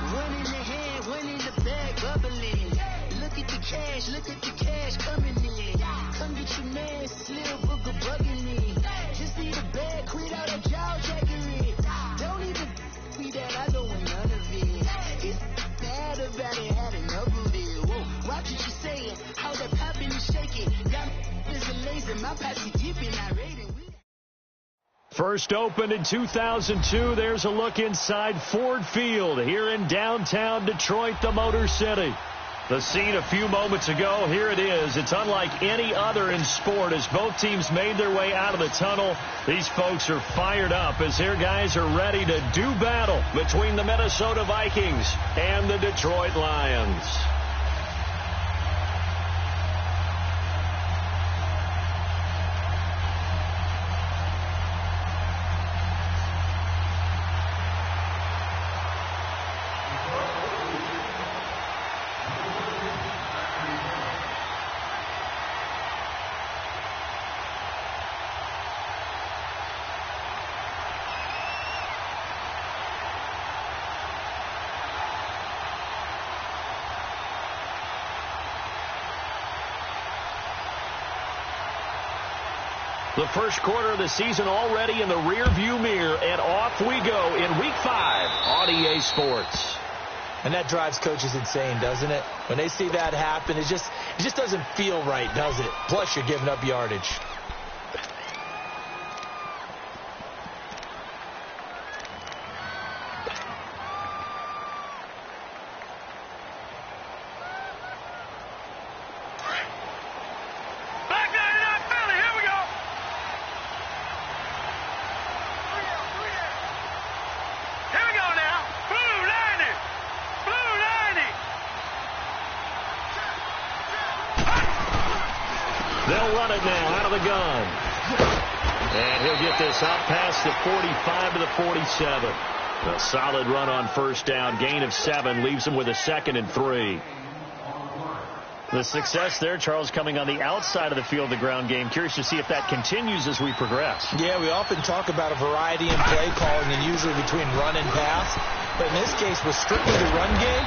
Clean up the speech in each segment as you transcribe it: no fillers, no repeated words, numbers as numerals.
One in the hand, one in the bag, bubbling. Look at the cash coming in. Come get your man, Slim Booker bugging me. Just need a bag, quit out a jaw jackery. Don't even me that I don't want none of it. It's bad about it, had enough of it. Whoa, watch what you saying, how that poppin' and shaking. Got me is a laser, my posse deep and I rated. First opened in 2002. There's a look inside Ford Field here in downtown Detroit, the Motor City. The scene a few moments ago, here it is. It's unlike any other in sport as both teams made their way out of the tunnel. These folks are fired up as their guys are ready to do battle between the Minnesota Vikings and the Detroit Lions. The first quarter of the season already in the rearview mirror, and off we go in Week 5 on EA Sports. And that drives coaches insane, doesn't it? When they see that happen, it just doesn't feel right, does it? Plus, you're giving up yardage. They'll run it now out of the gun. And he'll get this up past the 45 to the 47. A solid run on first down. Gain of 7 leaves him with a 2nd and 3. The success there, Charles, coming on the outside of the field, the ground game. Curious to see if that continues as we progress. Yeah, we often talk about a variety in play calling and usually between run and pass. But in this case, with strictly the run game,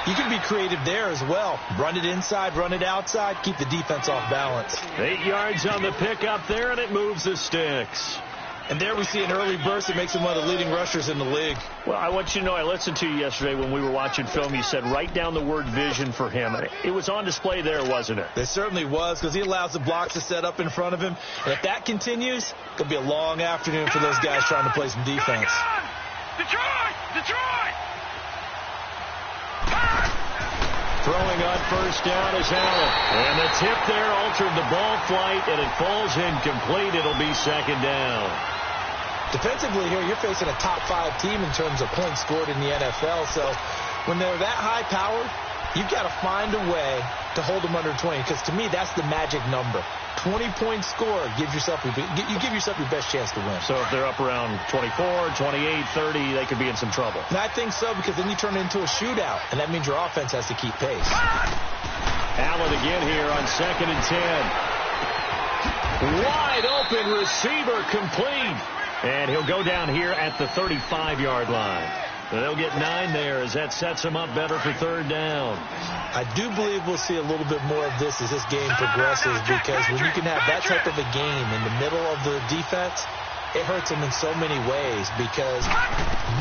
you can be creative there as well. Run it inside, run it outside, keep the defense off balance. 8 yards on the pickup there, and it moves the sticks. And there we see an early burst that makes him one of the leading rushers in the league. Well, I want you to know, I listened to you yesterday when we were watching film. You said write down the word vision for him. It was on display there, wasn't it? It certainly was, because he allows the blocks to set up in front of him. And if that continues, it'll be a long afternoon for those guys trying to play some defense. Detroit! Detroit! Throwing on first down is Allen. And the tip there altered the ball flight, and it falls incomplete. It'll be 2nd down. Defensively here, you're facing a top 5 team in terms of points scored in the NFL. So when they're that high powered, you've got to find a way to hold them under 20. Because to me, that's the magic number. 20-point score gives yourself you give yourself your best chance to win. So if they're up around 24, 28, 30, they could be in some trouble. And I think so, because then you turn it into a shootout, and that means your offense has to keep pace. Allen again here on 2nd and 10. Wide open receiver complete. And he'll go down here at the 35-yard line. They'll get 9 there as that sets them up better for 3rd down. I do believe we'll see a little bit more of this as this game progresses, because when you can have that type of a game in the middle of the defense, it hurts them in so many ways, because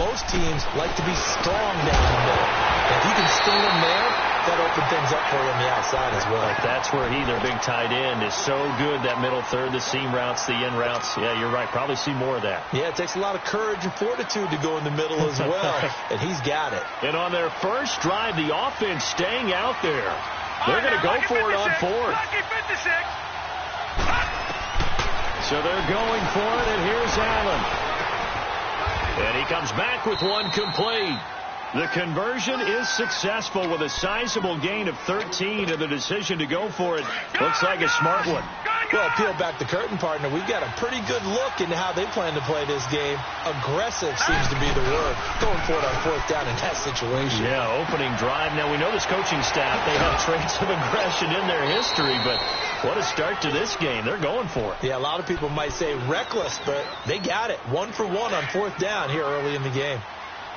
most teams like to be strong down the middle. And if you can sting them there, that opens things up for you on the outside as well. Like that's where their big tight end, is so good, that middle third, the seam routes, the in routes. Yeah, you're right. Probably see more of that. Yeah, it takes a lot of courage and fortitude to go in the middle as well, and he's got it. And on their first drive, the offense staying out there. They're going to go for it on 4th. So they're going for it, and here's Allen. And he comes back with one complete. The conversion is successful with a sizable gain of 13, and the decision to go for it looks like a smart one. Well, peel back the curtain, partner. We've got a pretty good look into how they plan to play this game. Aggressive seems to be the word. Going for it on fourth down in that situation. Yeah, opening drive. Now, we know this coaching staff, they have traits of aggression in their history, but what a start to this game. They're going for it. Yeah, a lot of people might say reckless, but they got it. 1 for 1 on fourth down here early in the game.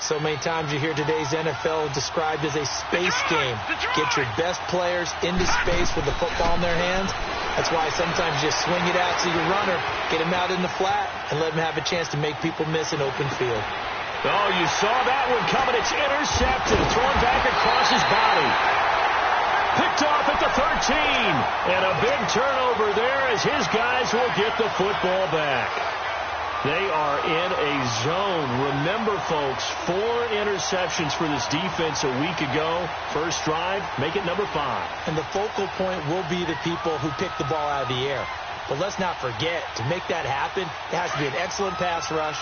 So many times you hear today's NFL described as a space game. Get your best players into space with the football in their hands. That's why sometimes you swing it out to your runner, get him out in the flat, and let him have a chance to make people miss an open field. Oh, you saw that one coming. It's intercepted, thrown back across his body. Picked off at the 13. And a big turnover there as his guys will get the football back. They are in a zone. Remember, folks, 4 interceptions for this defense a week ago. First drive, make it number 5. And the focal point will be the people who pick the ball out of the air. But let's not forget, to make that happen, it has to be an excellent pass rush,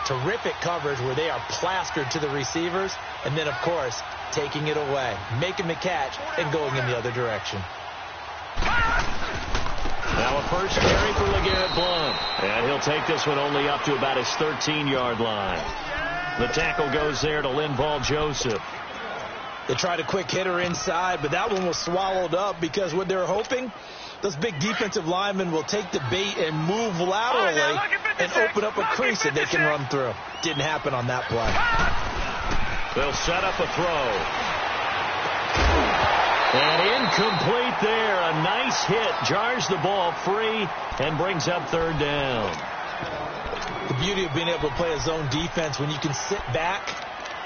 terrific coverage where they are plastered to the receivers, and then, of course, taking it away, making the catch, and going in the other direction. Now a first carry for LeGarrette Blount. And he'll take this one only up to about his 13-yard line. The tackle goes there to Linval Joseph. They tried a quick hitter inside, but that one was swallowed up because what they're hoping, those big defensive linemen will take the bait and move laterally and open up a crease that they can run through. Didn't happen on that play. They'll set up a throw. And incomplete there. A nice hit. Jars the ball free and brings up third down. The beauty of being able to play a zone defense when you can sit back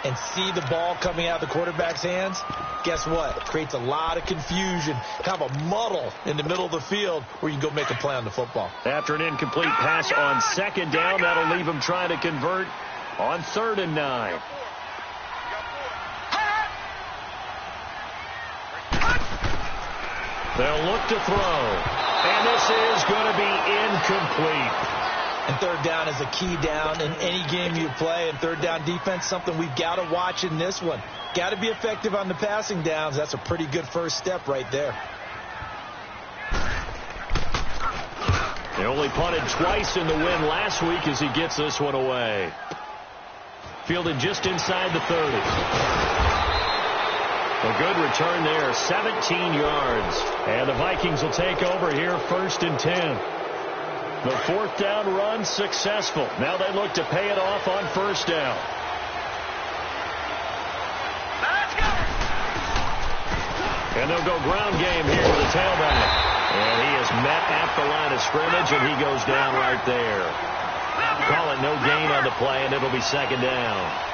and see the ball coming out of the quarterback's hands, guess what? It creates a lot of confusion, kind of a muddle in the middle of the field where you can go make a play on the football. After an incomplete pass on second down, that'll leave him trying to convert on 3rd and 9. They'll look to throw. And this is going to be incomplete. And third down is a key down in any game you play. And third down defense, something we've got to watch in this one. Got to be effective on the passing downs. That's a pretty good first step right there. They only punted twice in the win last week as he gets this one away. Fielded just inside the 30. A good return there, 17 yards. And the Vikings will take over here, 1st and 10. The 4th down run successful. Now they look to pay it off on 1st down. And they'll go ground game here with a tailback. And he is met at the line of scrimmage, and he goes down right there. Call it no gain on the play, and it'll be 2nd down.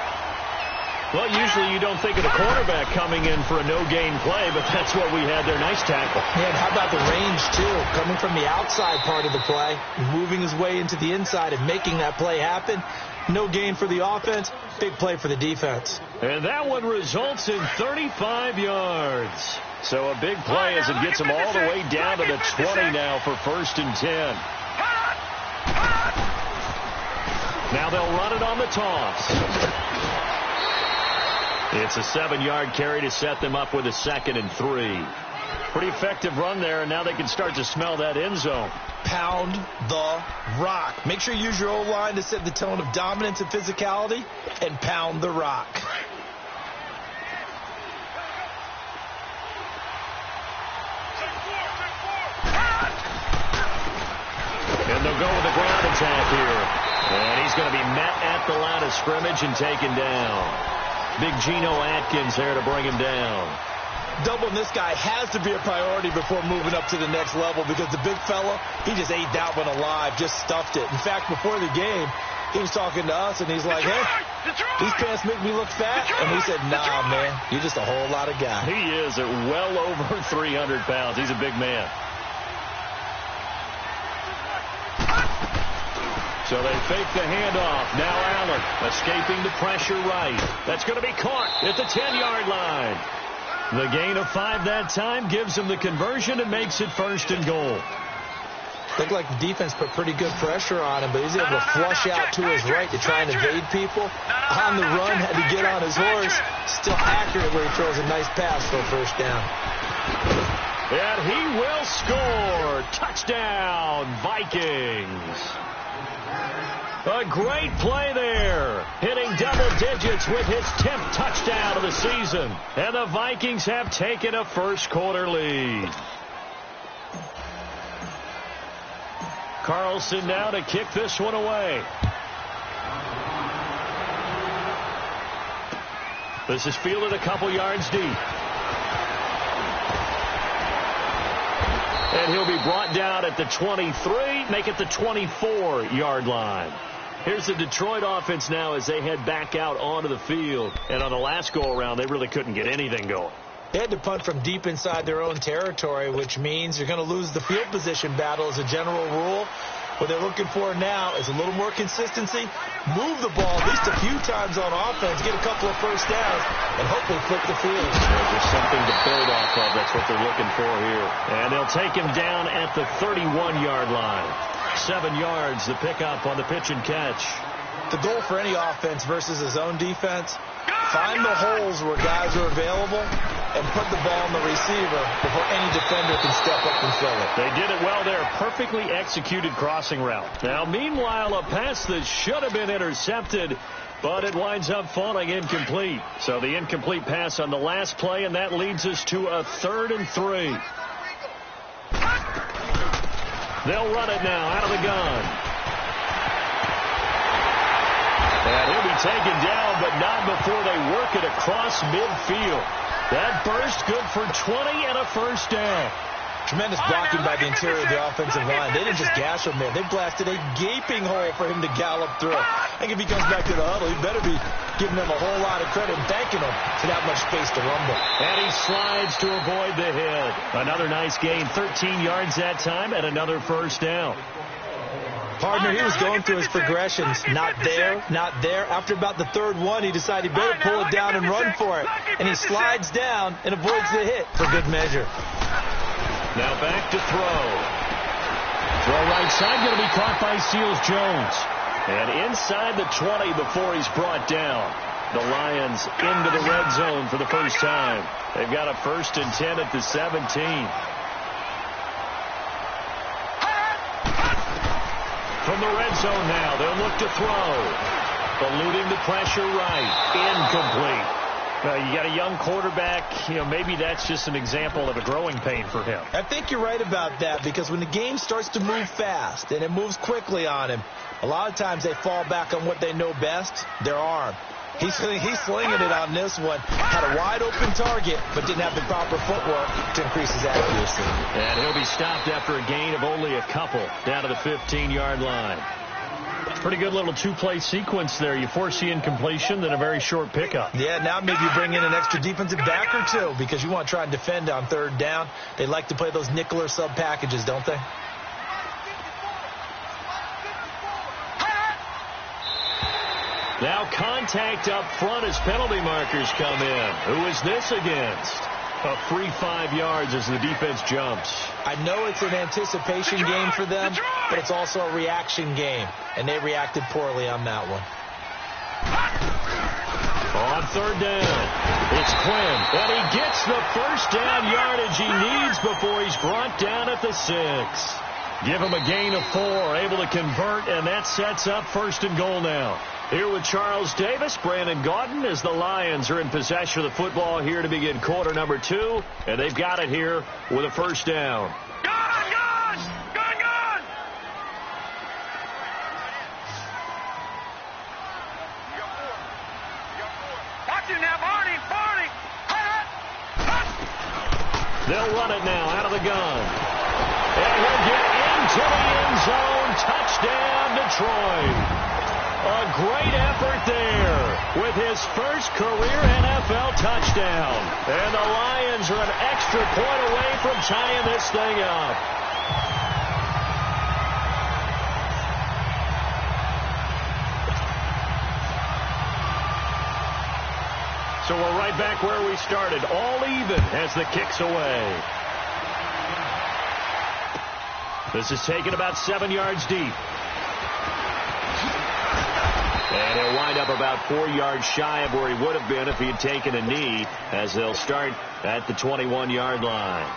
Well, usually you don't think of the quarterback coming in for a no-gain play, but that's what we had there. Nice tackle. Yeah, and how about the range, too? Coming from the outside part of the play, moving his way into the inside and making that play happen. No gain for the offense, big play for the defense. And that one results in 35 yards. So a big play as it gets him all the way down to the 20 now for 1st and 10. Now they'll run it on the toss. It's a 7-yard carry to set them up with a 2nd and 3. Pretty effective run there, and now they can start to smell that end zone. Pound the rock. Make sure you use your O-line to set the tone of dominance and physicality, and pound the rock. And they'll go with the ground attack here. And he's going to be met at the line of scrimmage and taken down. Big Geno Atkins there to bring him down. Doubling this guy has to be a priority before moving up to the next level because the big fella, he just ate that one alive, just stuffed it. In fact, before the game, he was talking to us, and he's like, hey, these pants make me look fat. And we said, nah, man, you're just a whole lot of guy. He is at well over 300 pounds. He's a big man. So they fake the handoff. Now Allen escaping the pressure right. That's going to be caught at the 10-yard line. The gain of 5 that time gives him the conversion and makes it 1st and goal. Looked like the defense put pretty good pressure on him, but he's able to flush out to his right to try and evade people. On the run, had to get on his horse. Still accurate where he throws a nice pass for a 1st down. And he will score. Touchdown, Vikings. A great play there. Hitting double digits with his 10th touchdown of the season. And the Vikings have taken a first-quarter lead. Carlson now to kick this one away. This is fielded a couple yards deep. And he'll be brought down at the 23, make it the 24-yard line. Here's the Detroit offense now as they head back out onto the field. And on the last go-around, they really couldn't get anything going. They had to punt from deep inside their own territory, which means you're going to lose the field position battle as a general rule. What they're looking for now is a little more consistency, move the ball at least a few times on offense, get a couple of first downs, and hopefully flip the field. There's something to build off of. That's what they're looking for here. And they'll take him down at the 31-yard line. 7 yards, the pickup on the pitch and catch. The goal for any offense versus his own defense, find the holes where guys are available and put the ball on the receiver before any defender can step up and fill it. They did it well there. Perfectly executed crossing route. Now, meanwhile, a pass that should have been intercepted, but it winds up falling incomplete. So the incomplete pass on the last play, and that leads us to a 3rd and 3. They'll run it now out of the gun. And he'll be taken down, but not before they work it across midfield. That burst good for 20 and a first down. Tremendous blocking by the interior of the offensive line. They didn't just gash him there. They blasted a gaping hole for him to gallop through. I think if he comes back to the huddle, he better be giving them a whole lot of credit and thanking them for that much space to rumble. And he slides to avoid the hit. Another nice gain, 13 yards that time, and another first down. Partner, he was going through his progressions. Not there, not there. After about the 3rd one, he decided he better pull it down and run for it. And he slides down and avoids the hit for good measure. Now back to throw. Throw right side, going to be caught by Seals-Jones. And inside the 20 before he's brought down. The Lions into the red zone for the first time. They've got a 1st and 10 at the 17. From the red zone now, they'll look to throw. Eluding the pressure right. Incomplete. You got a young quarterback. Maybe that's just an example of a growing pain for him. I think you're right about that, because when the game starts to move fast and it moves quickly on him, a lot of times they fall back on what they know best, their arm. He's slinging it on this one. Had a wide-open target, but didn't have the proper footwork to increase his accuracy. And he'll be stopped after a gain of only a couple down to the 15-yard line. Pretty good little 2-play sequence there. You force the incompletion, then a very short pickup. Yeah, now maybe you bring in an extra defensive back or two because you want to try and defend on 3rd down. They like to play those nickel or sub packages, don't they? Now contact up front as penalty markers come in. Who is this against? A free 5 yards as the defense jumps. I know it's an anticipation game for them, but it's also a reaction game, and they reacted poorly on that one. On 3rd down, it's Quinn, and he gets the first down yardage he needs before he's brought down at the 6. Give him a gain of 4, able to convert, and that sets up 1st and goal now. Here with Charles Davis, Brandon Gaudin, as the Lions are in possession of the football here to begin quarter number 2, and they've got it here with a first down. Gone! Watch him now, Barney! They'll run it now out of the gun. And he'll get into the end zone. Touchdown, Detroit. A great effort there with his first career NFL touchdown. And the Lions are an extra point away from tying this thing up. So we're right back where we started, all even as the kick's away. This is taken about 7 yards deep. And he'll wind up about 4 yards shy of where he would have been if he had taken a knee, as they'll start at the 21-yard line.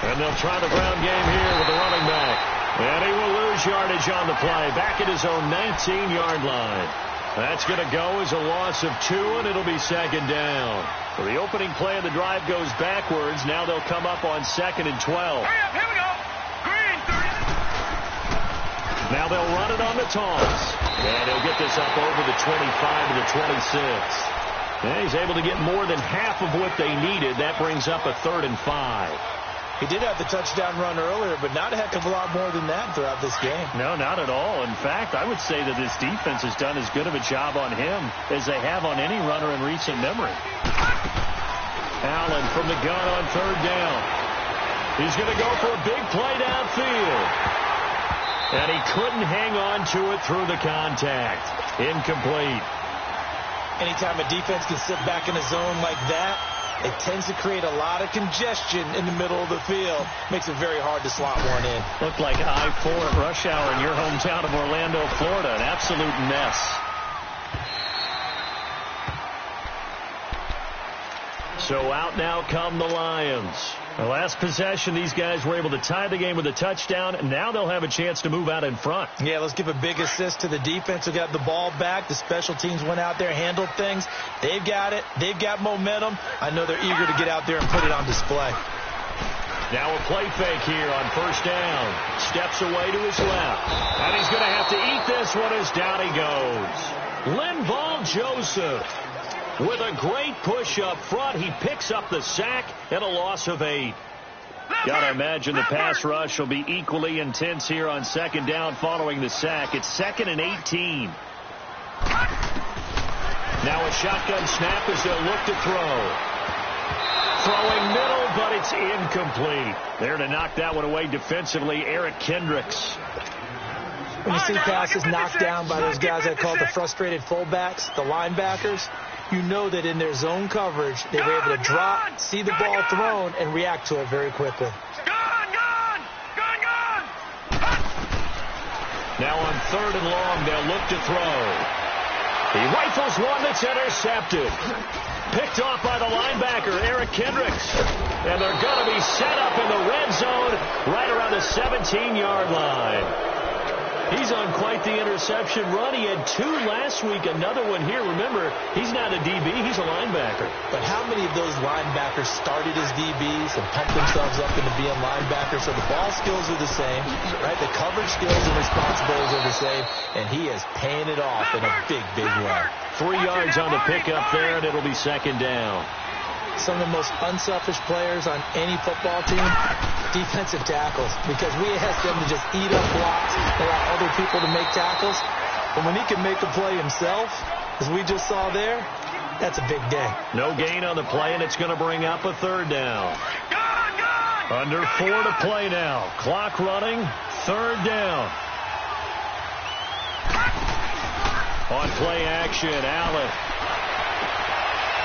And they'll try the ground game here with the running back. And he will lose yardage on the play. Back at his own 19-yard line. That's going to go as a loss of 2, and it'll be second down. So the opening play of the drive goes backwards. Now they'll come up on 2nd and 12. Hurry up, here we go. Green, 30. Now they'll run it on the toss. And he'll get this up over the 25 to the 26. And he's able to get more than half of what they needed. That brings up a 3rd and 5. He did have the touchdown run earlier, but not a heck of a lot more than that throughout this game. No, not at all. In fact, I would say that this defense has done as good of a job on him as they have on any runner in recent memory. Allen from the gun on 3rd down. He's going to go for a big play downfield. And he couldn't hang on to it through the contact. Incomplete. Anytime a defense can sit back in a zone like that, it tends to create a lot of congestion in the middle of the field. Makes it very hard to slot one in. Looked like I-4 at rush hour in your hometown of Orlando, Florida. An absolute mess. So out now come the Lions. The last possession, these guys were able to tie the game with a touchdown, and now they'll have a chance to move out in front. Yeah, let's give a big assist to the defense who got the ball back. The special teams went out there, handled things. They've got it. They've got momentum. I know they're eager to get out there and put it on display. Now a play fake here on 1st down. Steps away to his left. And he's going to have to eat this one as down he goes. Linval Joseph. With a great push up front, he picks up the sack and a loss of 8. Got to imagine the pass rush will be equally intense here on 2nd down following the sack. It's 2nd and 18. Now a shotgun snap as they'll look to throw. Throwing middle, but it's incomplete. There to knock that one away defensively, Eric Kendricks. When you see passes knocked down by those guys I call the frustrated fullbacks, the linebackers, you know that in their zone coverage, they were able to drop, see the ball thrown, and react to it very quickly. Gone! Now on 3rd and long, they'll look to throw. He rifles one that's intercepted. Picked off by the linebacker, Eric Kendricks. And they're going to be set up in the red zone right around the 17-yard line. He's on quite the interception run. He had 2 last week, another one here. Remember, he's not a DB, he's a linebacker. But how many of those linebackers started as DBs and pumped themselves up into being linebackers? So the ball skills are the same, right? The coverage skills and responsibilities are the same, and he is paying it off in a big, big way. 3 yards on the pickup there, and it'll be 2nd down. Some of the most unselfish players on any football team, defensive tackles, because we ask them to just eat up blocks, allow other people to make tackles. But when he can make a play himself, as we just saw there, that's a big day. No gain on the play, and it's going to bring up a 3rd down. Under 4 to play now. Clock running, 3rd down. On play action, Allen.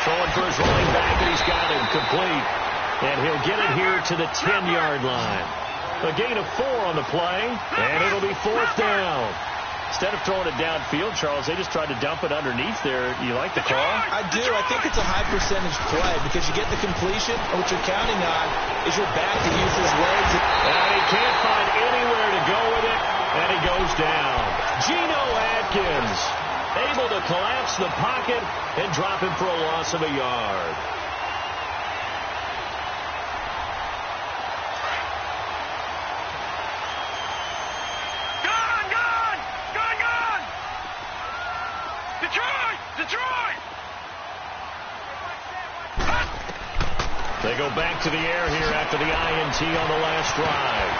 Throwing for his running back, and he's got him complete. And he'll get it here to the 10-yard line. A gain of 4 on the play, and it'll be 4th down. Instead of throwing it downfield, Charles, they just tried to dump it underneath there. You like the call? I do. I think it's a high percentage play because you get the completion, and what you're counting on is your back to use his legs. And he can't find anywhere to go with it, and he goes down. Geno Atkins able to collapse the pocket and drop him for a loss of a yard. Gone! Detroit! They go back to the air here after the INT on the last drive.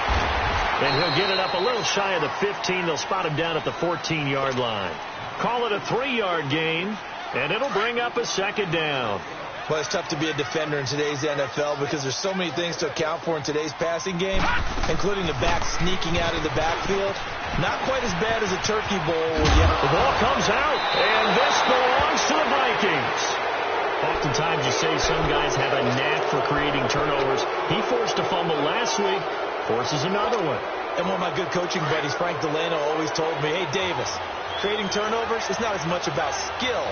And he'll get it up a little shy of the 15. They'll spot him down at the 14-yard line. Call it a 3-yard gain, and it'll bring up a 2nd down. Well, it's tough to be a defender in today's NFL because there's so many things to account for in today's passing game, including the back sneaking out of the backfield. Not quite as bad as a turkey bowl yet. The ball comes out, and this belongs to the Vikings. Oftentimes you say some guys have a knack for creating turnovers. He forced a fumble last week, forces another one. And one of my good coaching buddies, Frank Delano, always told me, hey, Davis, creating turnovers is not as much about skill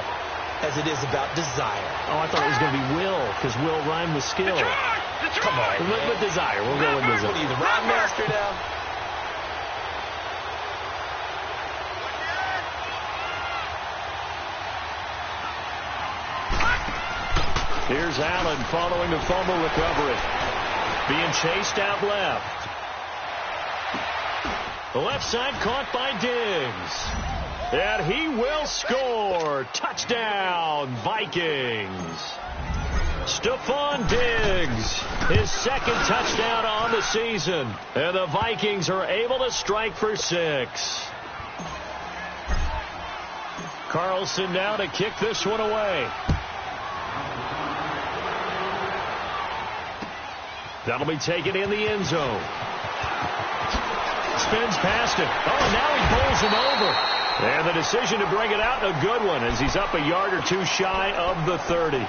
as it is about desire. Oh, I thought it was going to be will, because will rhymed with skill. Come on, With desire. We'll go with desire. What are you, the rod master now? Here's Allen following the fumble recovery. Being chased out left. The left side caught by Diggs. And he will score. Touchdown, Vikings. Stephon Diggs, his second touchdown on the season. And the Vikings are able to strike for 6. Carlson now to kick this one away. That'll be taken in the end zone. Spins past it. Oh, now he bowls him over. And the decision to bring it out, a good one, as he's up a yard or two shy of the 30.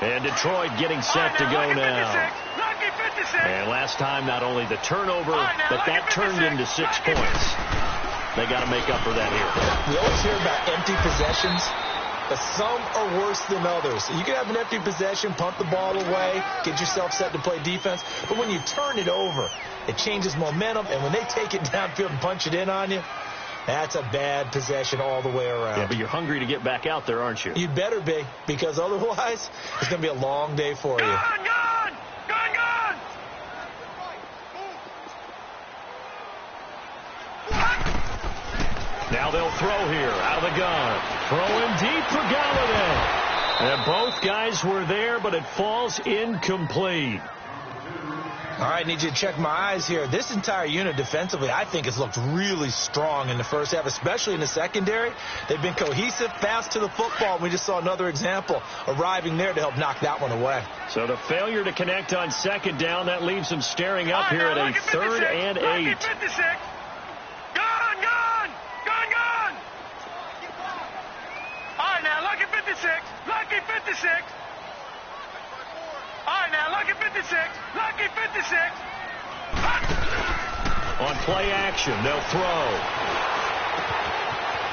And Detroit getting set to go now. And last time, not only the turnover, but that turned into 6 points. They got to make up for that here. We always hear about empty possessions, but some are worse than others. You can have an empty possession, punt the ball away, get yourself set to play defense. But when you turn it over, it changes momentum. And when they take it downfield and punch it in on you, that's a bad possession all the way around. Yeah, but you're hungry to get back out there, aren't you? You'd better be, because otherwise it's going to be a long day for you. Gone! Now they'll throw here out of the gun. Throwing deep for Galladay. And both guys were there, but it falls incomplete. All right, need you to check my eyes here. This entire unit defensively, I think, has looked really strong in the first half, especially in the secondary. They've been cohesive, fast to the football. We just saw another example arriving there to help knock that one away. So the failure to connect on second down, that leaves them staring up here at a 3rd and 8. Gone! All right, now, lucky 56. Lucky 56. All right, now, lucky 56. Lucky 56. On play action, they'll throw.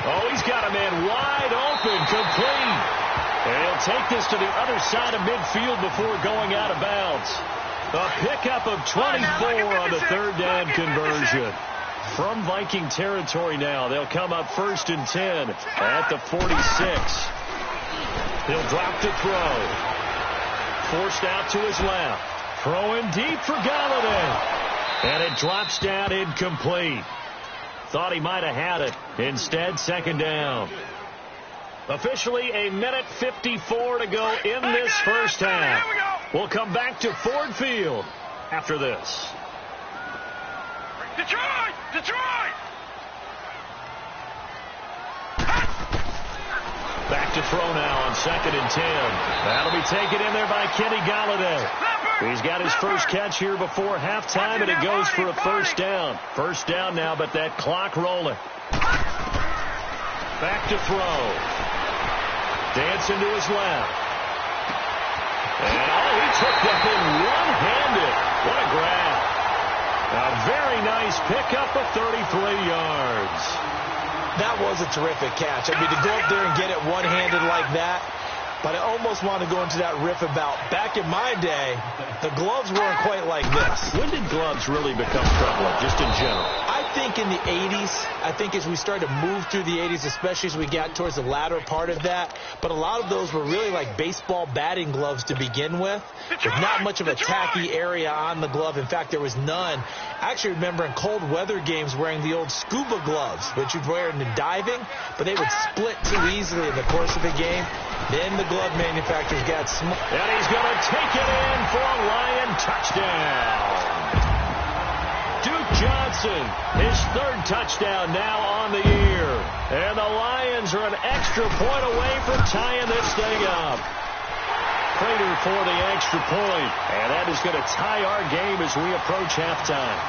Oh, he's got a man wide open, complete. And he'll take this to the other side of midfield before going out of bounds. A pickup of 24 on the 3rd down conversion. From Viking territory now, they'll come up 1st and 10 at the 46. He'll drop to throw. Forced out to his left. Throwing deep for Galladay. And it drops down incomplete. Thought he might have had it. Instead, 2nd down. Officially a minute 54 to go in this first half. We'll come back to Ford Field after this. Detroit! Back to throw now on 2nd and 10. That'll be taken in there by Kenny Galladay. He's got his first catch here before halftime, and it goes for a 1st down. 1st down now, but that clock rolling. Back to throw. Dancing to his left. And he took that in one-handed. What a grab. A very nice pickup of 33 yards. That was a terrific catch. I mean, to go up there and get it one-handed like that, but I almost want to go into that riff about back in my day, the gloves weren't quite like this. When did gloves really become prevalent, just in general? I think in the 80s. I think as we started to move through the 80s, especially as we got towards the latter part of that. But a lot of those were really like baseball batting gloves to begin with not much of a tacky area on the glove. In fact, there was none. I actually remember in cold weather games wearing the old scuba gloves, which you'd wear in the diving, but they would split too easily in the course of the game. Then the glove manufacturers got smart. And he's going to take it in for a Lion touchdown. Duke Johnson, his 3rd touchdown now on the year. And the Lions are an extra point away from tying this thing up. Prater for the extra point. And that is going to tie our game as we approach halftime.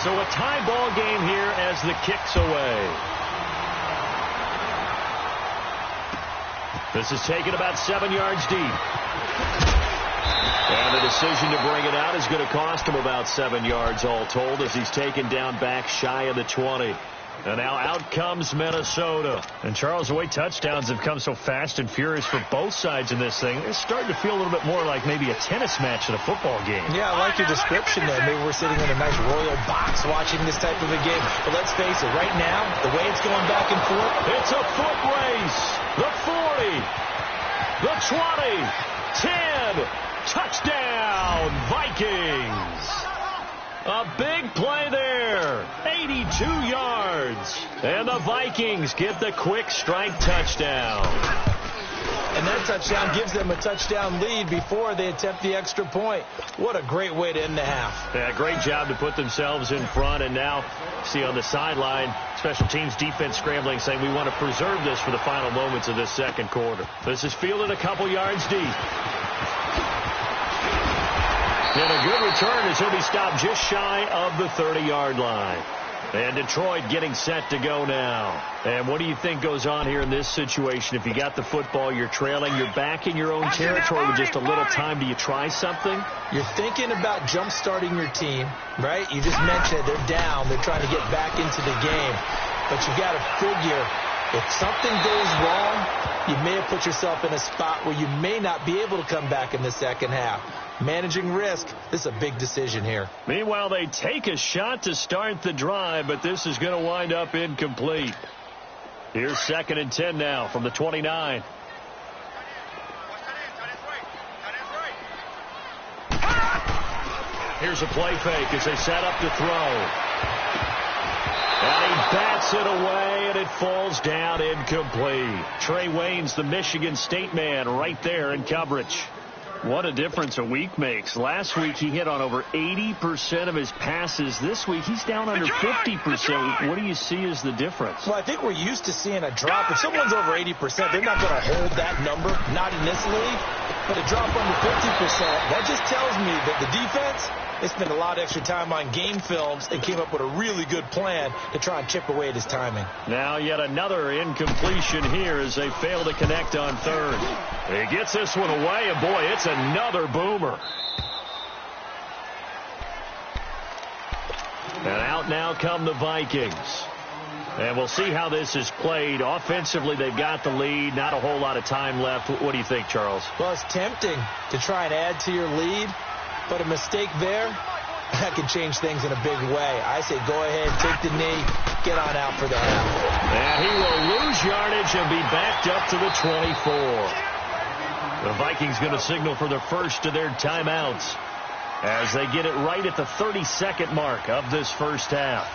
So a tie ball game here as the kick's away. This is taken about 7 yards deep. And the decision to bring it out is going to cost him about 7 yards all told as he's taken down back shy of the 20. And now out comes Minnesota. And Charles, the way touchdowns have come so fast and furious for both sides in this thing, it's starting to feel a little bit more like maybe a tennis match at a football game. Yeah, I like your description there. Maybe we're sitting in a nice royal box watching this type of a game. But let's face it, right now, the way it's going back and forth, it's a foot race. The 40, the 20, 10, touchdown, Vikings. A big play there, 82 yards. And the Vikings get the quick strike touchdown. And that touchdown gives them a touchdown lead before they attempt the extra point. What a great way to end the half. Yeah, great job to put themselves in front. And now, see on the sideline, special teams defense scrambling, saying we want to preserve this for the final moments of this second quarter. This is fielded a couple yards deep. And a good return as he'll be stopped just shy of the 30-yard line. And Detroit getting set to go now. And what do you think goes on here in this situation? If you got the football, you're trailing, you're back in your own territory with just a little time. Do you try something? You're thinking about jump-starting your team, right? You just mentioned it. They're down. They're trying to get back into the game. But you got to figure, if something goes wrong, you may have put yourself in a spot where you may not be able to come back in the second half. Managing risk, this is a big decision here. Meanwhile, they take a shot to start the drive, but this is going to wind up incomplete. Here's 2nd and 10 now from the 29. Here's a play fake as they set up to throw. And he bats it away, and it falls down incomplete. Trey Waynes, the Michigan State man, right there in coverage. What a difference a week makes. Last week he hit on over 80% of his passes. This week he's down under 50%. What do you see as the difference? Well, I think we're used to seeing a drop. If someone's over 80%, they're not going to hold that number, not in this league. But a drop under 50%, that just tells me that the defense, they spent a lot of extra time on game films and came up with a really good plan to try and chip away at his timing. Now yet another incompletion here as they fail to connect on third. He gets this one away, and boy, it's another boomer. And out now come the Vikings. And we'll see how this is played. Offensively, they've got the lead. Not a whole lot of time left. What do you think, Charles? Well, it's tempting to try and add to your lead, but a mistake there, that can change things in a big way. I say go ahead, take the knee, get on out for the half. And he will lose yardage and be backed up to the 24. The Vikings going to signal for the first of their timeouts as they get it right at the 32nd mark of this first half.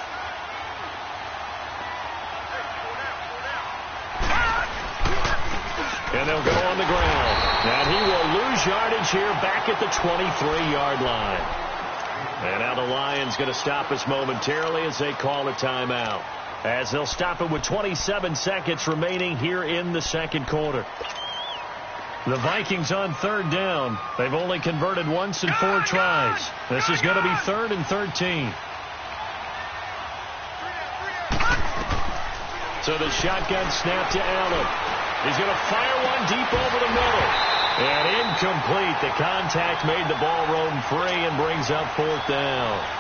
And they'll go on the ground. And he will lose yardage here back at the 23-yard line. And now the Lions going to stop us momentarily as they call a timeout. As they'll stop it with 27 seconds remaining here in the second quarter. The Vikings on third down. They've only converted once in 4 tries. This is going to be 3rd and 13. So the shotgun snap to Allen. He's going to fire one deep over the middle. And incomplete. The contact made the ball roam free and brings up 4th down.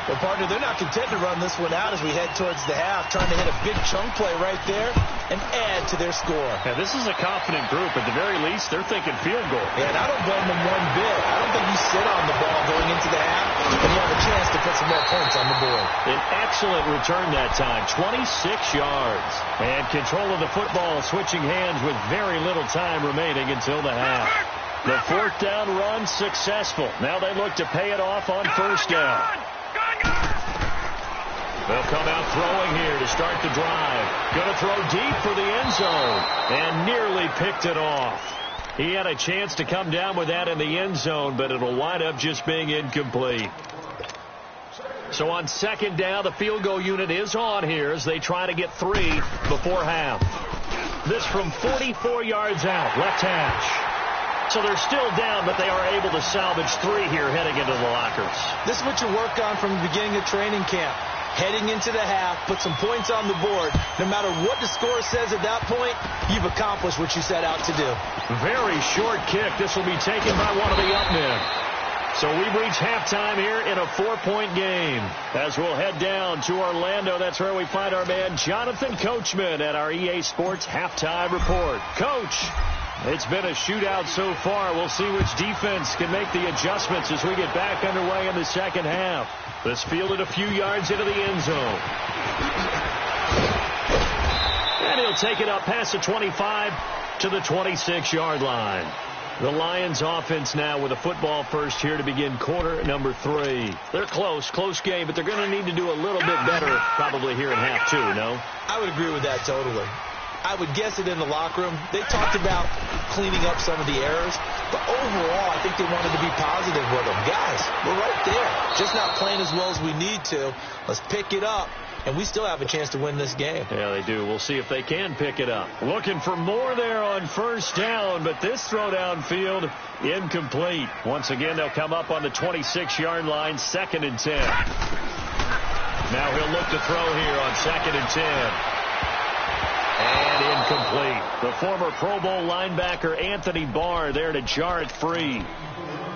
Well, partner, they're not content to run this one out as we head towards the half, trying to hit a big chunk play right there and add to their score. Yeah, this is a confident group. At the very least, they're thinking field goal. Yeah, and I don't blame them one bit. I don't think you sit on the ball going into the half and you have a chance to put some more points on the board. An excellent return that time, 26 yards. And control of the football switching hands with very little time remaining until the half. The 4th down run successful. Now they look to pay it off on 1st down. They'll come out throwing here to start the drive. Going to throw deep for the end zone. And nearly picked it off. He had a chance to come down with that in the end zone, but it'll wind up just being incomplete. So on 2nd down, the field goal unit is on here as they try to get 3 before half. This from 44 yards out, left hash. So they're still down, but they are able to salvage 3 here heading into the lockers. This is what you work on from the beginning of training camp. Heading into the half, put some points on the board. No matter what the score says at that point, you've accomplished what you set out to do. Very short kick. This will be taken by one of the up men. So we reach halftime here in a 4-point game. As we'll head down to Orlando, that's where we find our man Jonathan Coachman at our EA Sports Halftime Report. Coach, it's been a shootout so far. We'll see which defense can make the adjustments as we get back underway in the second half. This fielded a few yards into the end zone. And he'll take it up past the 25 to the 26-yard line. The Lions offense now with a football first here to begin quarter number 3. They're close game, but they're going to need to do a little bit better probably here in half 2, no? I would agree with that totally. I would guess it in the locker room. They talked about cleaning up some of the errors, but overall I think they wanted to be positive with them. Guys, we're right there. Just not playing as well as we need to. Let's pick it up, and we still have a chance to win this game. Yeah, they do. We'll see if they can pick it up. Looking for more there on first down, but this throw downfield incomplete. Once again, they'll come up on the 26-yard line, 2nd and 10. Now he'll look to throw here on 2nd and 10. And incomplete. The former Pro Bowl linebacker Anthony Barr there to jar it free.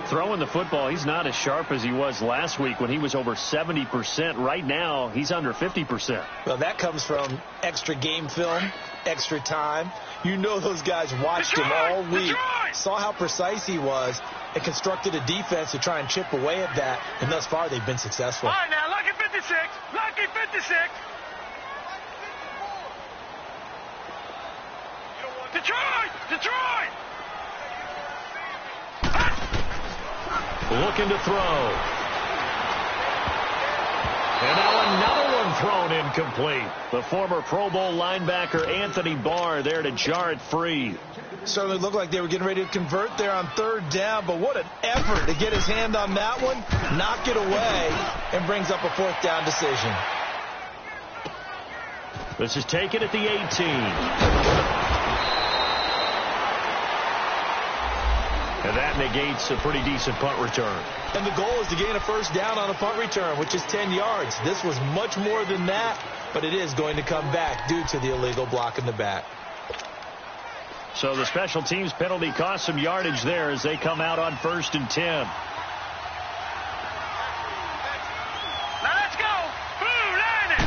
Throwing the football, he's not as sharp as he was last week when he was over 70%. Right now, he's under 50%. Well, that comes from extra game film, extra time. You know those guys watched him all week, saw how precise he was, and constructed a defense to try and chip away at that. And thus far, they've been successful. All right, now, lucky 56. Lucky 56. Detroit! Looking to throw. And now another one thrown incomplete. The former Pro Bowl linebacker Anthony Barr there to jar it free. Certainly looked like they were getting ready to convert there on 3rd down, but what an effort to get his hand on that one, knock it away, and brings up a 4th down decision. This is taken at the 18. And that negates a pretty decent punt return. And the goal is to gain a 1st down on a punt return, which is 10 yards. This was much more than that, but it is going to come back due to the illegal block in the back. So the special teams penalty cost some yardage there as they come out on 1st and 10. Now let's go. Blue line it.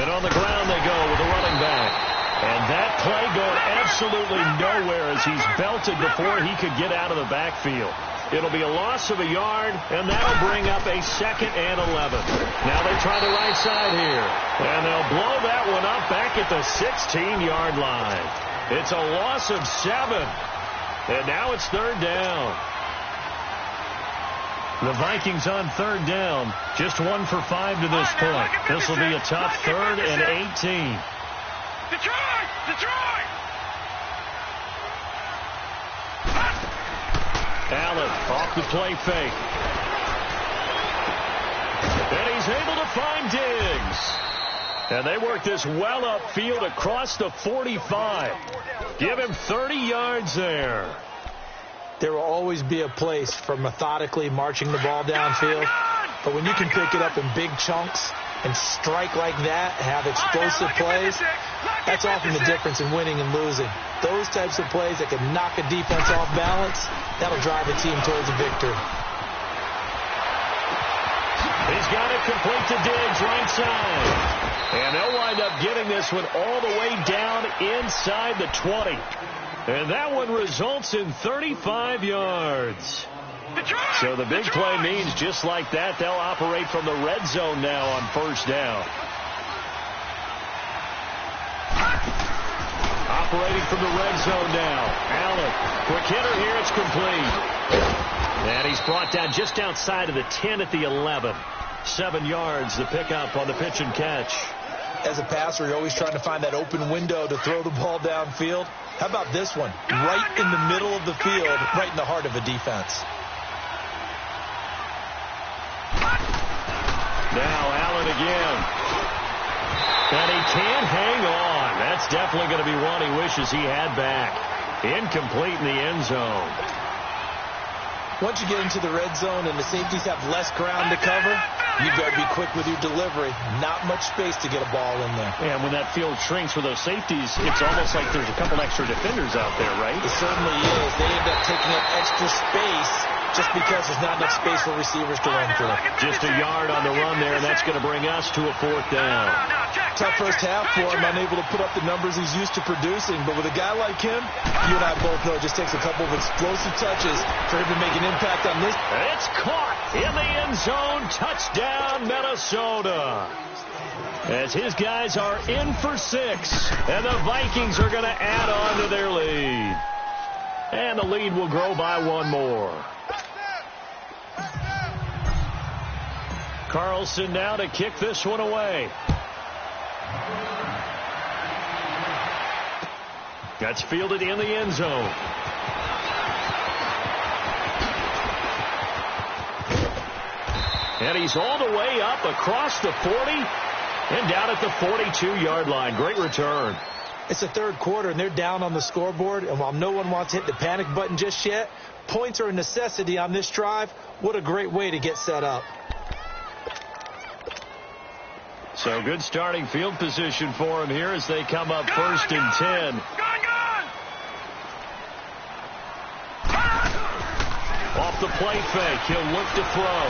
And on the ground they go with the running back. And that play going absolutely nowhere as he's belted before he could get out of the backfield. It'll be a loss of a yard, and that'll bring up a 2nd and 11. Now they try the right side here. And they'll blow that one up back at the 16-yard line. It's a loss of 7. And now it's 3rd down. The Vikings on 3rd down. Just 1 for 5 to this point. This will be a tough 3rd and 18. Detroit! Allen off the play fake. And he's able to find Diggs. And they work this well upfield across the 45. Give him 30 yards there. There will always be a place for methodically marching the ball downfield. But when you can pick it up in big chunks and strike like that, have explosive plays, that's often the difference in winning and losing. Those types of plays that can knock a defense off balance, that'll drive a team towards a victory. He's got it complete to Diggs, right side. And they'll wind up getting this one all the way down inside the 20. And that one results in 35 yards. So the big play means just like that, they'll operate from the red zone now on 1st down. Operating from the red zone now. Allen, quick hitter here, it's complete. And he's brought down just outside of the 10 at the 11. 7 yards, the pickup on the pitch and catch. As a passer, you're always trying to find that open window to throw the ball downfield. How about this one? Right in the middle of the field, right in the heart of a defense. Now Allen again. And he can't hang on. That's definitely going to be one he wishes he had back. Incomplete in the end zone. Once you get into the red zone and the safeties have less ground to cover, you've got to be quick with your delivery. Not much space to get a ball in there. And when that field shrinks with those safeties, it's almost like there's a couple extra defenders out there, right? It certainly is. They end up taking up extra space just because there's not enough space for receivers to run through. Just a yard on the run there, and that's going to bring us to a 4th down. Tough first half for him, unable to put up the numbers he's used to producing. But with a guy like him, you and I both know it just takes a couple of explosive touches for him to make an impact on this. It's caught in the end zone. Touchdown, Minnesota. As his guys are in for 6, and the Vikings are going to add on to their lead. And the lead will grow by 1 more. Carlson now to kick this one away. That's fielded in the end zone. And he's all the way up across the 40 and down at the 42-yard line. Great return. It's the 3rd quarter, and they're down on the scoreboard. And while no one wants to hit the panic button just yet, points are a necessity on this drive. What a great way to get set up. So good starting field position for him here as they come up 1st and 10. Off the play fake, he'll look to throw.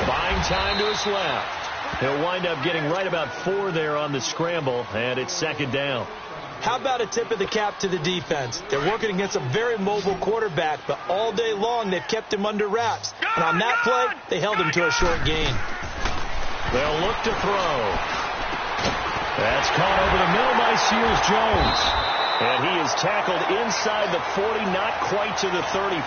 Buying time to his left. He'll wind up getting right about 4 there on the scramble, and it's 2nd down. How about a tip of the cap to the defense? They're working against a very mobile quarterback, but all day long they've kept him under wraps. And on that play, they held him to a short gain. They'll look to throw. That's caught over the middle by Seals-Jones. And he is tackled inside the 40, not quite to the 35.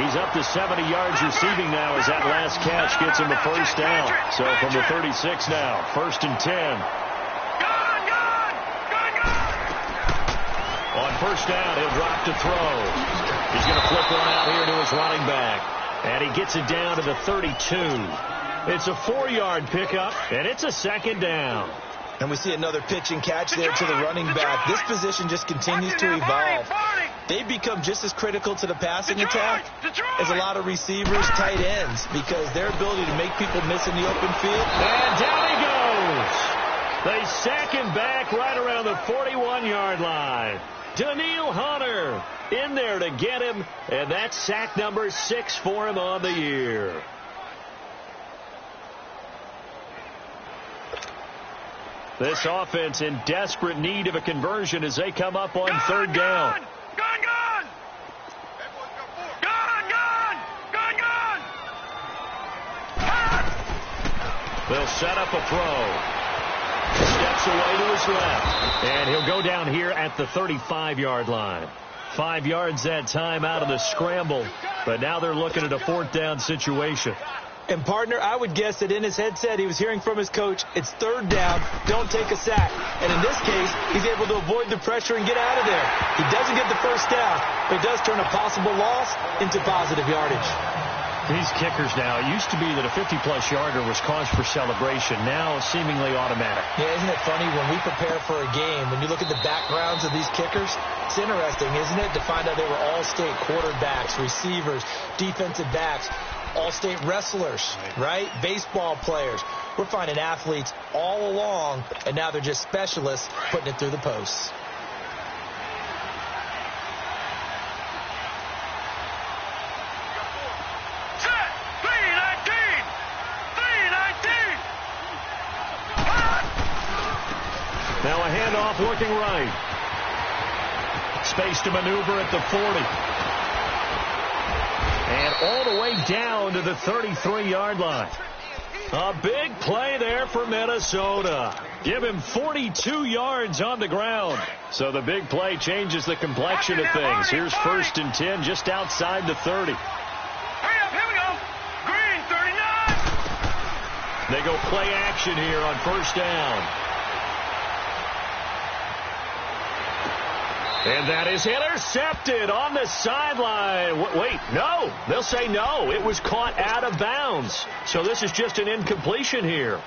He's up to 70 yards receiving now as that last catch gets him a 1st down. So from the 36 now, 1st and 10. On 1st down, he'll drop to throw. He's going to flip one out here to his running back. And he gets it down to the 32. It's a 4-yard pickup, and it's a 2nd down. And we see another pitch and catch there to the running back. This position just continues to evolve. They become just as critical to the passing attack as a lot of receivers, tight ends, because their ability to make people miss in the open field. And down he goes. They sack him back right around the 41-yard line. Daniil Hunter in there to get him, and that's sack number 6 for him on the year. This offense in desperate need of a conversion as they come up on 3rd down. They'll set up a throw. Steps away to his left. And he'll go down here at the 35-yard line. 5 yards that time out of the scramble. But now they're looking at a 4th down situation. And, partner, I would guess that in his headset he was hearing from his coach, it's 3rd down, don't take a sack. And in this case, he's able to avoid the pressure and get out of there. He doesn't get the 1st down, but it does turn a possible loss into positive yardage. These kickers now, it used to be that a 50-plus yarder was cause for celebration. Now seemingly automatic. Yeah, isn't it funny when we prepare for a game, when you look at the backgrounds of these kickers, it's interesting, isn't it, to find out they were all-state quarterbacks, receivers, defensive backs, all-state wrestlers, right? Baseball players. We're finding athletes all along, and now they're just specialists putting it through the posts. Now a handoff looking right. Space to maneuver at the 40. And all the way down to the 33-yard line. A big play there for Minnesota. Give him 42 yards on the ground. So the big play changes the complexion of things. Here's 1st and 10 just outside the 30. Hurry up, here we go. Green, 39. They go play action here on 1st down. And that is intercepted on the sideline. Wait, no. They'll say no. It was caught out of bounds. So this is just an incompletion here.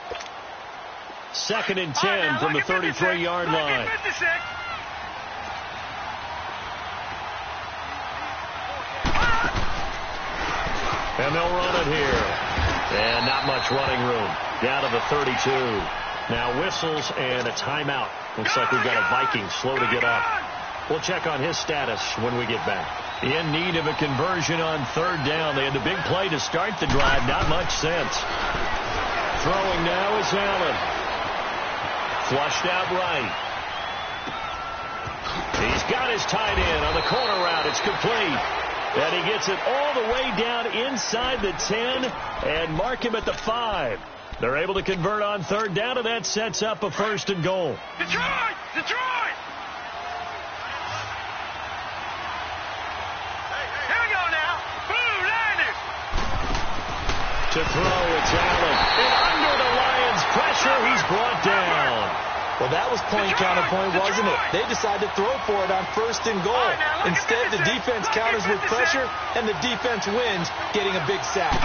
2nd and 10 from the 33-yard line. And they'll run it here. And not much running room. Down to the 32. Now whistles and a timeout. Looks like we've got a Viking slow to get up. We'll check on his status when we get back. In need of a conversion on third down. They had the big play to start the drive. Not much sense. Throwing now is Allen. Flushed out right. He's got his tight end on the corner route. It's complete. And he gets it all the way down inside the 10 and mark him at the 5. They're able to convert on third down, and that sets up a 1st and goal. Detroit! Detroit! Here we go now. Boo, Niners! To throw, it's Allen. And under the Lions' pressure, he's brought down. Well, that was point counterpoint, wasn't it? They decided to throw for it on 1st and goal. Instead, the defense counters with pressure, and the defense wins, getting a big sack.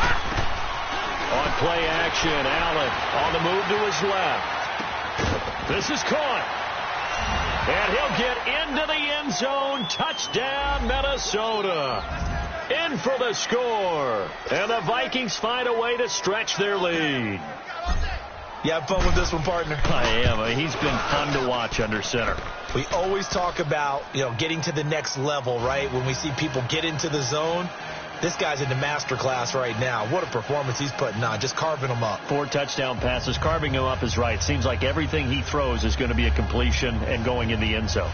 On play action, Allen on the move to his left. This is caught. And he'll get into the end zone. Touchdown, Minnesota. In for the score. And the Vikings find a way to stretch their lead. You have fun with this one, partner? I am. He's been fun to watch under center. We always talk about, getting to the next level, right? When we see people get into the zone, this guy's in the master class right now. What a performance he's putting on, just carving them up. 4 touchdown passes. Carving him up is right. Seems like everything he throws is going to be a completion and going in the end zone.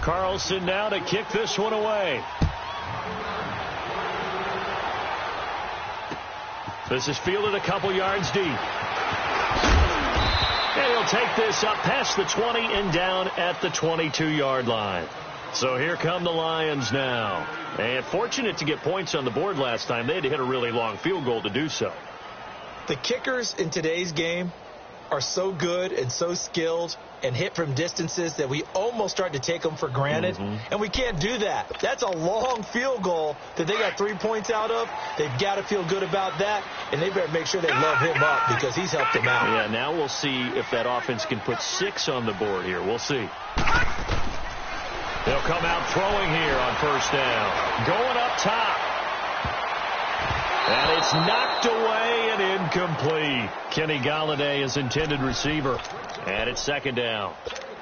Carlson now to kick this one away. This is fielded a couple yards deep. And he'll take this up past the 20 and down at the 22-yard line. So here come the Lions now. And fortunate to get points on the board last time. They had to hit a really long field goal to do so. The kickers in today's game are so good and so skilled and hit from distances that we almost start to take them for granted. And we can't do that. That's a long field goal that they got 3 points out of. They've got to feel good about that, and they better make sure they love him up because he's helped them out. Yeah, now we'll see if that offense can put 6 on the board here. We'll see. They'll come out throwing here on 1st down. Going up top. And it's knocked away and incomplete. Kenny Golladay is intended receiver. And it's 2nd down.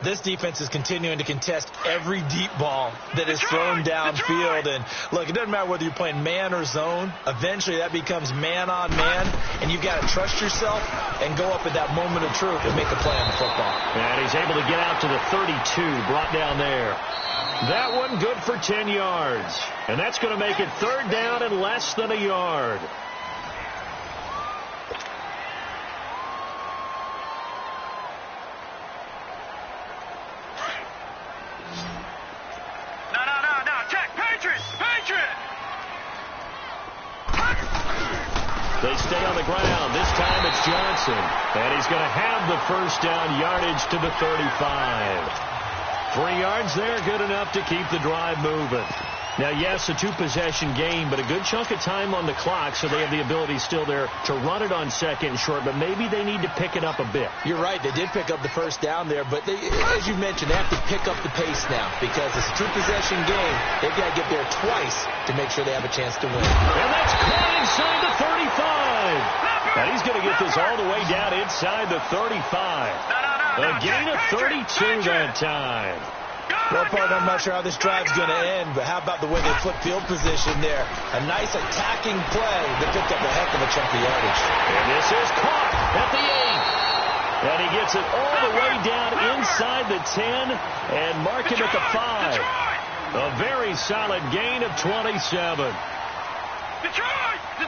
This defense is continuing to contest every deep ball that is thrown downfield. And, look, it doesn't matter whether you're playing man or zone. Eventually that becomes man on man. And you've got to trust yourself and go up at that moment of truth and make a play on the football. And he's able to get out to the 32, brought down there. That one good for 10 yards. And that's going to make it 3rd down and less than a yard. No. Check. Patriot. They stay on the ground. This time it's Johnson. And he's going to have the 1st down yardage to the 35. 3 yards there, good enough to keep the drive moving. Now, yes, a 2-possession game, but a good chunk of time on the clock, so they have the ability still there to run it on 2nd and short, but maybe they need to pick it up a bit. You're right. They did pick up the 1st down there, but as you mentioned, they have to pick up the pace now because it's a 2-possession game. They've got to get there twice to make sure they have a chance to win. And that's caught inside the 35. And he's going to get this all the way down inside the 35. A gain of 32 that time. Well, partner, I'm not sure how this drive's going to end, but how about the way they flip field position there? A nice attacking play that picked up a heck of a chunk of yardage. And this is caught at the 8. And he gets it all the way down inside the 10 and mark him at the 5. A very solid gain of 27.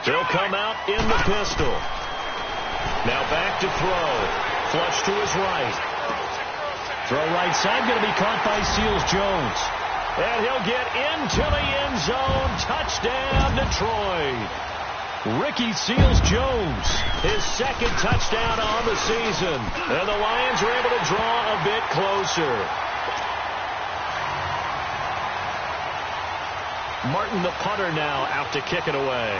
He'll come out in the pistol. Now back to throw. Flush to his right. Throw right side, going to be caught by Seals-Jones. And he'll get into the end zone. Touchdown, Detroit. Ricky Seals-Jones, his 2nd touchdown on the season. And the Lions are able to draw a bit closer. Martin, the punter, now out to kick it away.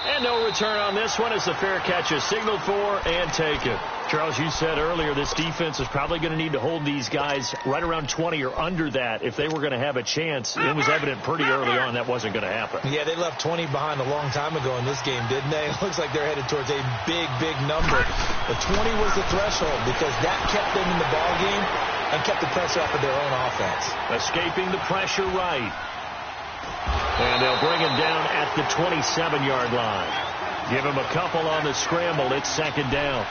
And no return on this one as the fair catch is signaled for and taken. Charles, you said earlier this defense is probably going to need to hold these guys right around 20 or under that if they were going to have a chance. It was evident pretty early on that wasn't going to happen. Yeah, they left 20 behind a long time ago in this game, didn't they? It looks like they're headed towards a big, big number. The 20 was the threshold because that kept them in the ball game and kept the pressure off of their own offense. Escaping the pressure right. And they'll bring him down at the 27-yard line. Give him a couple on the scramble. It's second down.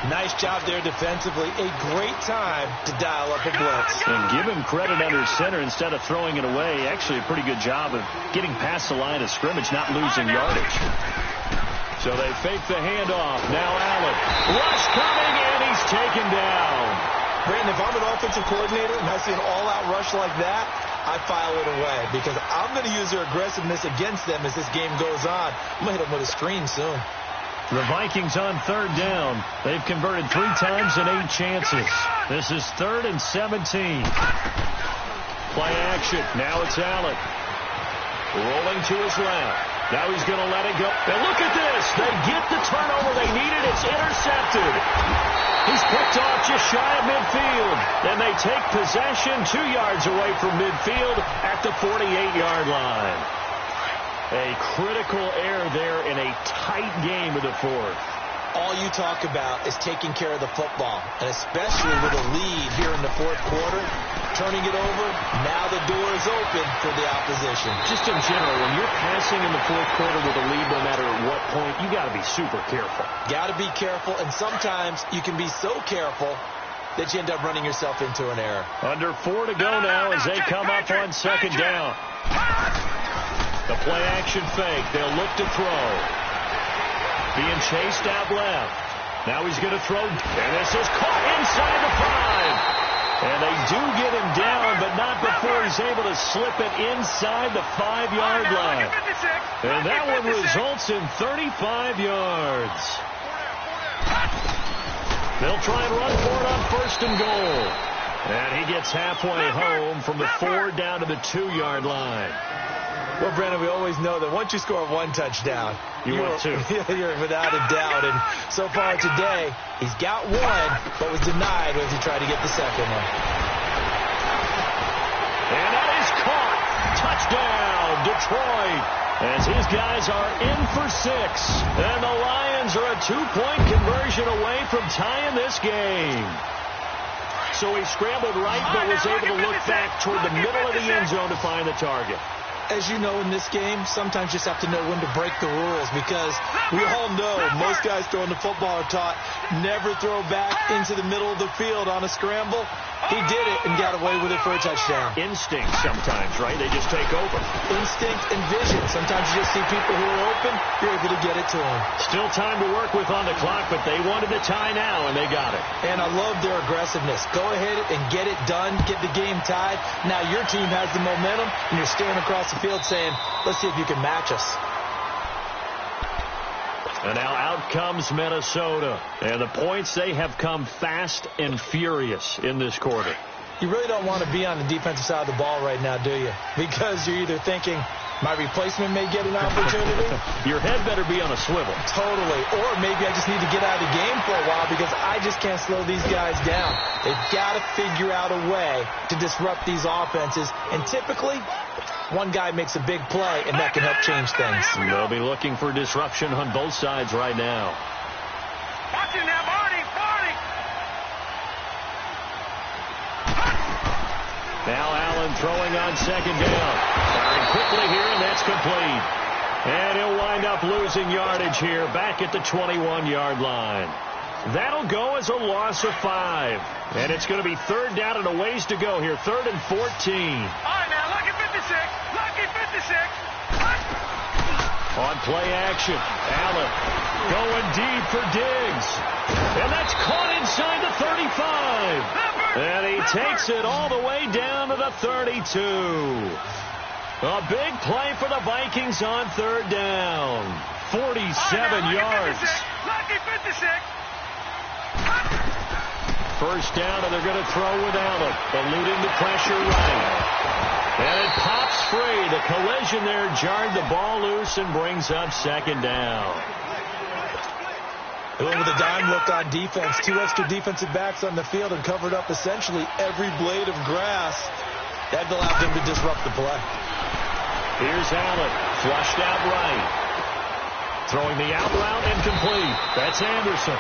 Nice job there defensively. A great time to dial up a blitz. And give him credit under center instead of throwing it away. Actually a pretty good job of getting past the line of scrimmage, not losing yardage. So they fake the handoff. Now Allen. Rush coming, and he's taken down. Brandon, if I'm an offensive coordinator and I see an all-out rush like that, I file it away because I'm going to use their aggressiveness against them as this game goes on. I'm going to hit them with a screen soon. The Vikings on third down. They've converted 3 times in 8 chances. This is 3rd and 17. Play action. Now it's Allen. Rolling to his left. Now he's going to let it go. And look at this. They get the turnover they needed. It's intercepted. He's picked off just shy of midfield. Then they take possession 2 yards away from midfield at the 48-yard line. A critical error there in a tight game of the 4th. All you talk about is taking care of the football, and especially with a lead here in the 4th quarter, turning it over, now the door is open for the opposition. Just in general, when you're passing in the 4th quarter with a lead, no matter at what point, you got to be super careful. Got to be careful, and sometimes you can be so careful that you end up running yourself into an error. Under 4 to go now as they come up on second down. The play action fake. They'll look to throw. Being chased out left. Now he's going to throw. And this is caught inside the 5. And they do get him down, but not before he's able to slip it inside the 5-yard line. And that one results in 35 yards. They'll try and run for it on 1st and goal. And he gets halfway home from the 4 down to the 2-yard line. Well, Brandon, we always know that once you score 1 touchdown, you're without a doubt. And so far today, he's got 1, but was denied as he tried to get the second one. And that is caught. Touchdown, Detroit. As his guys are in for 6. And the Lions are a 2-point conversion away from tying this game. So he scrambled right, but was able to look back toward the middle of the end zone to find the target. As you know, in this game, sometimes you just have to know when to break the rules because we all know most guys throwing the football are taught never throw back into the middle of the field on a scramble. He did it and got away with it for a touchdown. Instinct sometimes, right? They just take over. Instinct and vision. Sometimes you just see people who are open, you're able to get it to them. Still time to work with on the clock, but they wanted the tie now, and they got it. And I love their aggressiveness. Go ahead and get it done, get the game tied. Now your team has the momentum, and you're staring across the field saying, let's see if you can match us. And now out comes Minnesota. And the points, they have come fast and furious in this quarter. You really don't want to be on the defensive side of the ball right now, do you? Because you're either thinking, my replacement may get an opportunity. Your head better be on a swivel. Totally. Or maybe I just need to get out of the game for a while because I just can't slow these guys down. They've got to figure out a way to disrupt these offenses. And typically, one guy makes a big play, and that can help change things. They'll be looking for disruption on both sides right now. Watching that, Barney! Now Allen throwing on second down. Firing quickly here, and that's complete. And he'll wind up losing yardage here back at the 21-yard line. That'll go as a loss of 5. And it's going to be 3rd down and a ways to go here. 3rd and 14. All right, now, lucky 56. Lucky 56. On play action, Allen going deep for Diggs. And that's caught inside the 35. And he takes it all the way down to the 32. A big play for the Vikings on 3rd down. 47 yards. Lucky 56. 1st down, and they're going to throw with Allen. Eluding the pressure right. And it pops free. The collision there jarred the ball loose and brings up 2nd down. Going with a dime look on defense. 2 extra defensive backs on the field and covered up essentially every blade of grass. That allowed them to disrupt the play. Here's Allen, flushed out right. Throwing the out route incomplete. That's Anderson.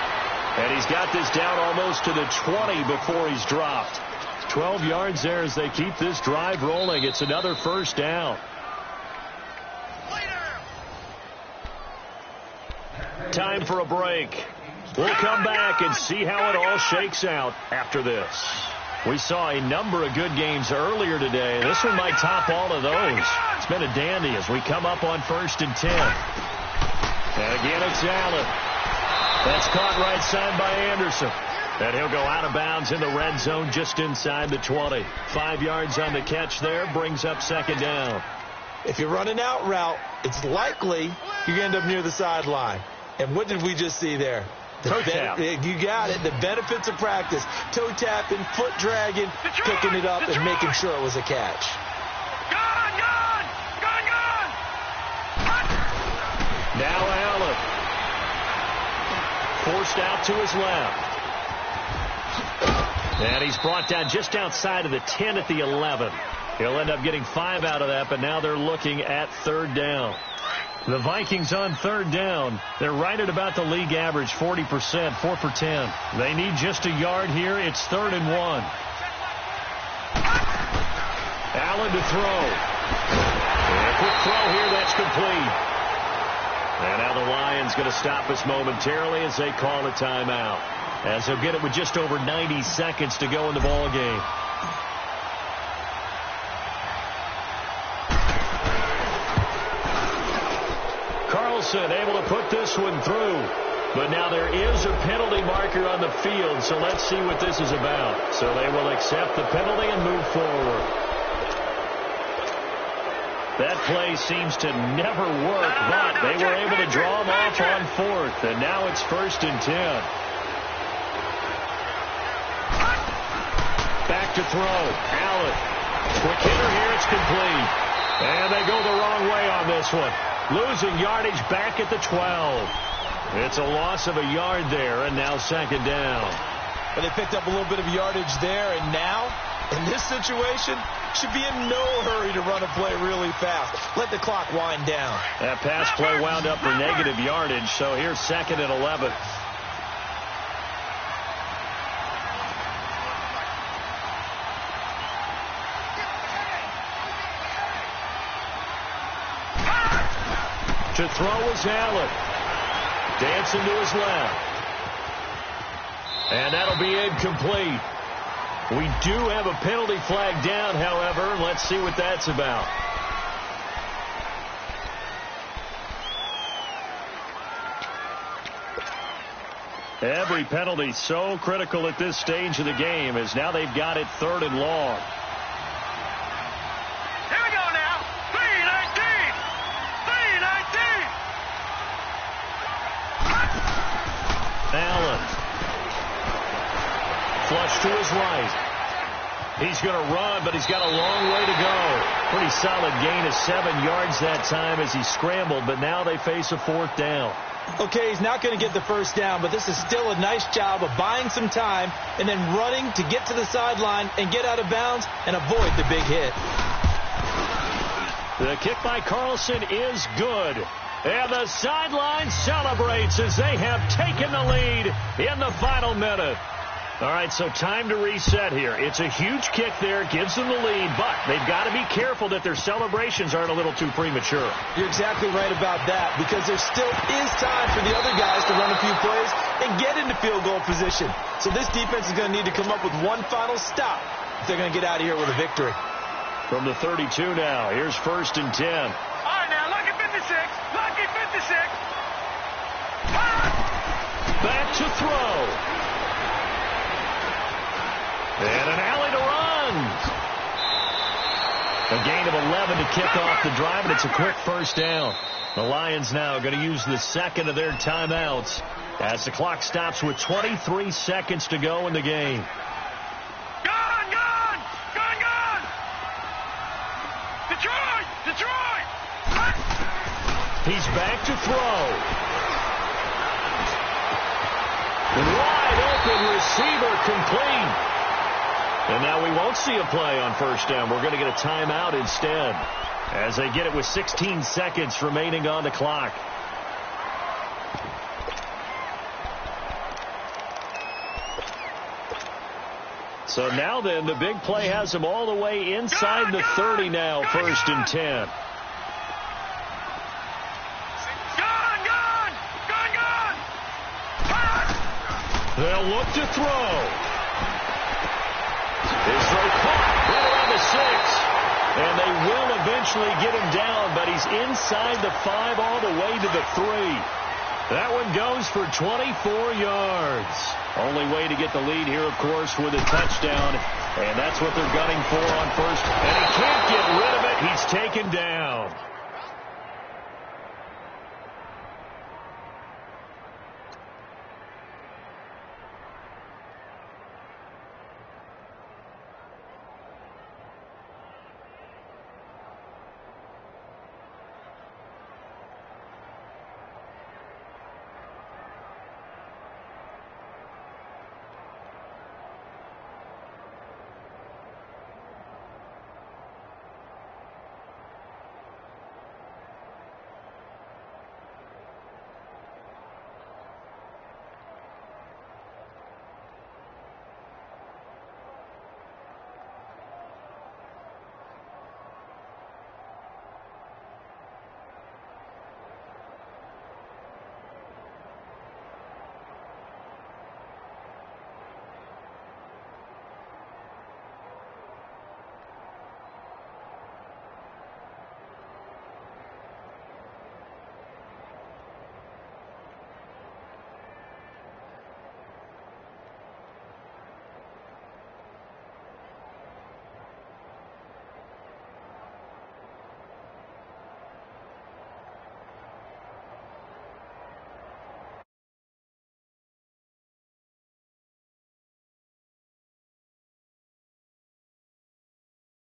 And he's got this down almost to the 20 before he's dropped. 12 yards there as they keep this drive rolling. It's another first down. Time for a break. We'll come back and see how it all shakes out after this. We saw a number of good games earlier today. This one might top all of those. It's been a dandy as we come up on 1st and 10. And again, it's Allen. That's caught right side by Anderson. And he'll go out of bounds in the red zone just inside the 20. 5 yards on the catch there, brings up 2nd down. If you're running out route, it's likely you're going to end up near the sideline. And what did we just see there? Toe tap. You got it. The benefits of practice. Toe tapping, foot dragging, picking it up, and making sure it was a catch. Gone! Now Allen. Forced out to his left. And he's brought down just outside of the 10 at the 11. He'll end up getting 5 out of that, but now they're looking at 3rd down. The Vikings on 3rd down. They're right at about the league average, 40%, 4 for 10. They need just a yard here. It's 3rd and 1. Allen to throw. And a quick throw here, that's complete. And now the Lions going to stop us momentarily as they call a timeout. As they'll get it with just over 90 seconds to go in the ball game. Carlson able to put this one through. But now there is a penalty marker on the field, so let's see what this is about. So they will accept the penalty and move forward. That play seems to never work, but they were able to draw them off on 4th, and now it's 1st and 10. Back to throw. Allen. Quick hitter here. It's complete. And they go the wrong way on this one. Losing yardage back at the 12. It's a loss of a yard there, and now 2nd down. But they picked up a little bit of yardage there, and now, in this situation, should be in no hurry to run a play really fast. Let the clock wind down. That pass play wound up for negative yardage, so here's 2nd and 11. To throw is Allen. Dancing to his left. And that'll be incomplete. We do have a penalty flag down, however. Let's see what that's about. Every penalty so critical at this stage of the game as now they've got it 3rd and long. Here we go now. 3-19. 3-19. Allen. Flush to his right. He's going to run, but he's got a long way to go. Pretty solid gain of 7 yards that time as he scrambled, but now they face a 4th down. Okay, he's not going to get the 1st down, but this is still a nice job of buying some time and then running to get to the sideline and get out of bounds and avoid the big hit. The kick by Carlson is good. And the sideline celebrates as they have taken the lead in the final minute. All right, so time to reset here. It's a huge kick there, gives them the lead, but they've got to be careful that their celebrations aren't a little too premature. You're exactly right about that, because there still is time for the other guys to run a few plays and get into field goal position. So this defense is going to need to come up with one final stop if they're going to get out of here with a victory. From the 32 now, here's 1st and 10. All right, now, lucky 56. Lucky 56. Back to throw. And an alley to run. A gain of 11 to kick off the drive, and it's a quick 1st down. The Lions now going to use the 2nd of their timeouts as the clock stops with 23 seconds to go in the game. Gone! Detroit! He's back to throw. receiver complete. And now we won't see a play on first down. We're going to get a timeout instead as they get it with 16 seconds remaining on the clock. So now then, the big play has them all the way inside the 30 now, 1st and 10. They'll look to throw. His throw caught right around the 6. And they will eventually get him down, but he's inside the 5 all the way to the 3. That one goes for 24 yards. Only way to get the lead here, of course, with a touchdown. And that's what they're gunning for on first. And he can't get rid of it. He's taken down.